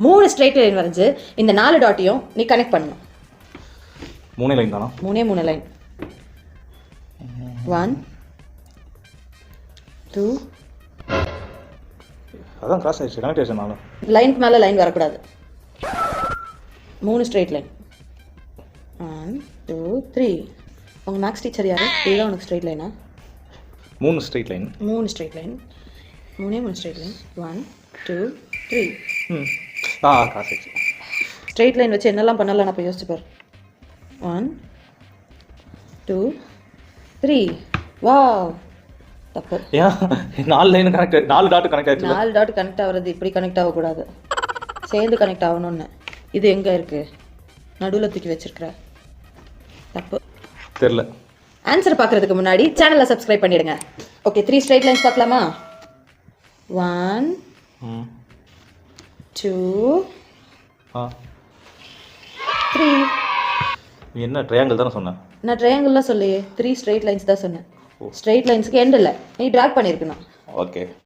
3 straight line வரைஞ்சு இந்த 4 டாட்டையும் நீ கனெக்ட் பண்ணணும். 3 லைன் தானா? 3 லைன். 1 2 அதான் கிராஸ் ஆயிடுச்சு. கனெக்ட் ஆயிடுச்சு. லைனுக்கு மேலே லைன் வரக்கூடாது. 3 ஸ்ட்ரைட் லைன். 1 2 3. உங்கள் மேக்ஸ் டீச்சர் யாரு? இதுதான் உனக்கு ஸ்ட்ரைட் லைனா? 3 straight line. 3 straight line. 3 straight line. 1 2 3. Cross ஆயிடுச்சு. ஸ்ட்ரெயிட் லைன் வச்சு என்னெல்லாம் பண்ணலாம் நான் போய் யோசிச்சு பார். 1 2 3. வாவ், தப்பு. ஏன் 4 லைன் கனெக்ட், 4 டாட் கனெக்ட் ஆயிடுச்சு. 4 டாட் கனெக்ட் ஆகிறது இப்படி கனெக்ட் ஆகக்கூடாது, சேர்ந்து கனெக்ட் ஆகணும்னு. இது எங்கே இருக்கு? நடுவில் தூக்கி வச்சிருக்கிற. தப்பு. தெரியல. ஆன்சர் பார்க்கறதுக்கு முன்னாடி சேனலை சப்ஸ்கிரைப் பண்ணிடுங்க. ஓகே, 3 ஸ்ட்ரெயிட் லைன்ஸ் பார்க்கலாமா? 1 2 3. என்ன ட்ரையாங்கிள் தானே சொன்னேன்? நான் ட்ரையாங்கிள்லாம் சொல்லியே, 3 ஸ்ட்ரெயிட் லைன்ஸ் தான் சொன்னேன். ஸ்ட்ரெயிட் லைன்ஸ்க்கு எண்ட் இல்லை, நீ ட்ராக் பண்ணியிருக்கணும். ஓகே.